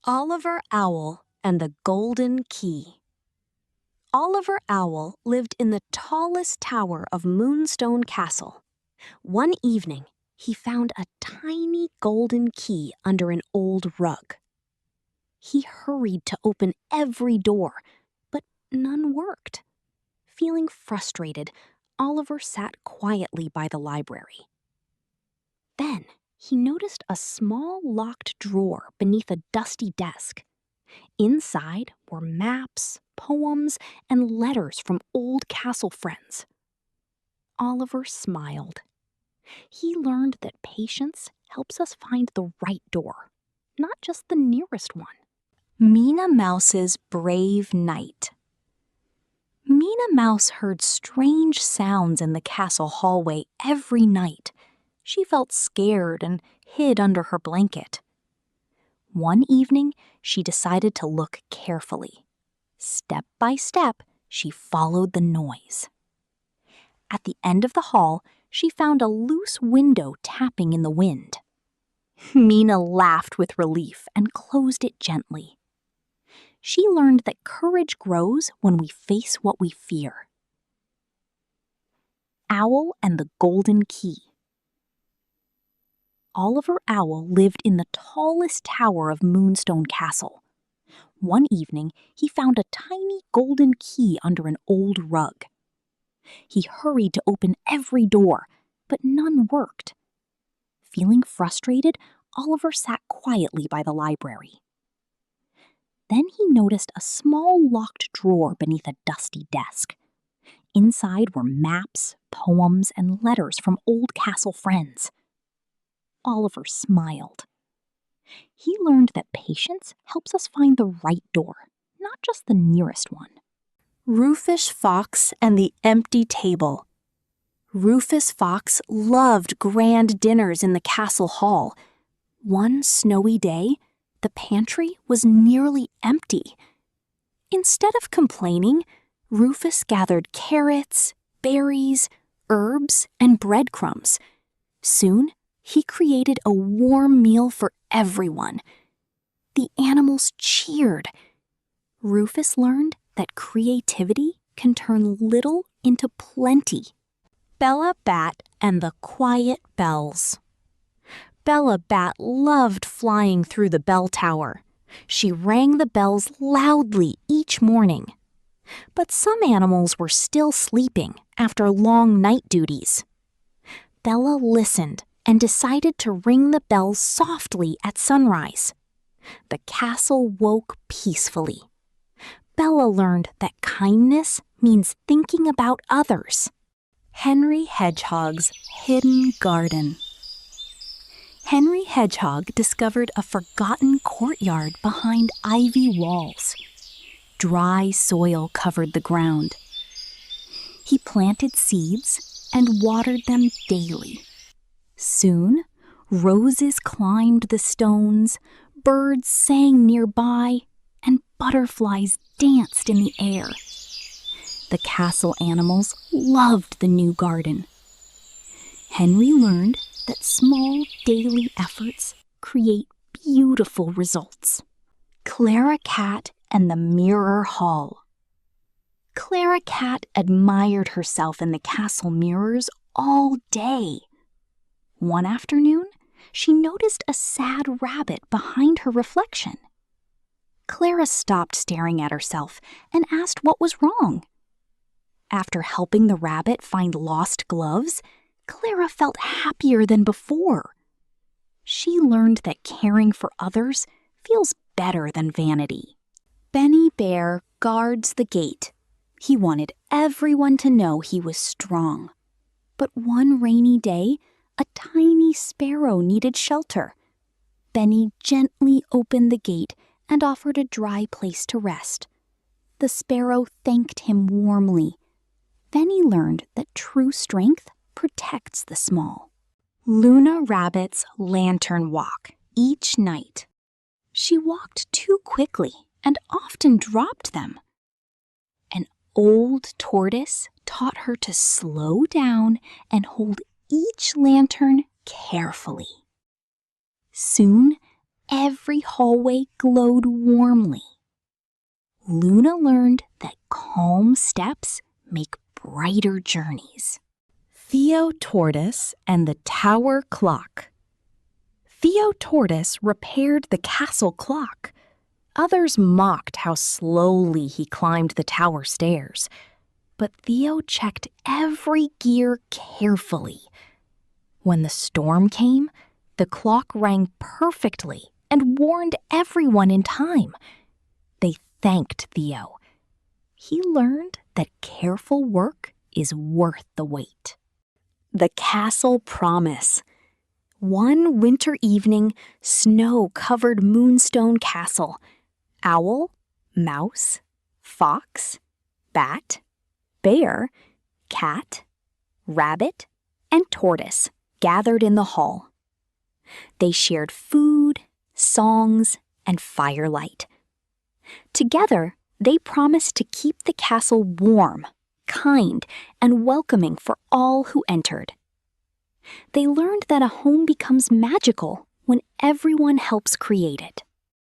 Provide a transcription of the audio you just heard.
Oliver Owl and the Golden Key. Oliver Owl lived in the tallest tower of Moonstone Castle. One evening, he found a tiny golden key under an old rug. He hurried to open every door, but none worked. Feeling frustrated, Oliver sat quietly by the library. Then he noticed a small locked drawer beneath a dusty desk. Inside were maps, poems, and letters from old castle friends. Oliver smiled. He learned that patience helps us find the right door, not just the nearest one. Mina Mouse's Brave Night. Mina Mouse heard strange sounds in the castle hallway every night. She felt scared and hid under her blanket. One evening, she decided to look carefully. Step by step, she followed the noise. At the end of the hall, she found a loose window tapping in the wind. Mina laughed with relief and closed it gently. She learned that courage grows when we face what we fear. Owl and the Golden Key. Oliver Owl lived in the tallest tower of Moonstone Castle. One evening, he found a tiny golden key under an old rug. He hurried to open every door, but none worked. Feeling frustrated, Oliver sat quietly by the library. Then he noticed a small locked drawer beneath a dusty desk. Inside were maps, poems, and letters from old castle friends. Oliver smiled. He learned that patience helps us find the right door, not just the nearest one. Rufus Fox and the Empty Table. Rufus Fox loved grand dinners in the castle hall. One snowy day, the pantry was nearly empty. Instead of complaining, Rufus gathered carrots, berries, herbs, and breadcrumbs. Soon, he created a warm meal for everyone. The animals cheered. Rufus learned that creativity can turn little into plenty. Bella Bat and the Quiet Bells. Bella Bat loved flying through the bell tower. She rang the bells loudly each morning. But some animals were still sleeping after long night duties. Bella listened and decided to ring the bells softly at sunrise. The castle woke peacefully. Bella learned that kindness means thinking about others. Henry Hedgehog's Hidden Garden. Henry Hedgehog discovered a forgotten courtyard behind ivy walls. Dry soil covered the ground. He planted seeds and watered them daily. Soon, roses climbed the stones, birds sang nearby, and butterflies danced in the air. The castle animals loved the new garden. Henry learned that small daily efforts create beautiful results. Clara Cat and the Mirror Hall. Clara Cat admired herself in the castle mirrors all day. One afternoon, she noticed a sad rabbit behind her reflection. Clara stopped staring at herself and asked what was wrong. After helping the rabbit find lost gloves, Clara felt happier than before. She learned that caring for others feels better than vanity. Benny Bear guards the gate. He wanted everyone to know he was strong. But one rainy day, a tiny sparrow needed shelter. Benny gently opened the gate and offered a dry place to rest. The sparrow thanked him warmly. Benny learned that true strength protects the small. Luna Rabbit's Lantern Walk each night. She walked too quickly and often dropped them. An old tortoise taught her to slow down and hold each lantern carefully. Soon, every hallway glowed warmly. Luna learned that calm steps make brighter journeys. Theo Tortoise and the Tower Clock. Theo Tortoise repaired the castle clock. Others mocked how slowly he climbed the tower stairs. But Theo checked every gear carefully. When the storm came, the clock rang perfectly and warned everyone in time. They thanked Theo. He learned that careful work is worth the wait. The Castle Promise. One winter evening, snow covered Moonstone Castle. Owl, mouse, fox, bat, bear, cat, rabbit, and tortoise gathered in the hall. They shared food, songs, and firelight. Together, they promised to keep the castle warm, kind, and welcoming for all who entered. They learned that a home becomes magical when everyone helps create it.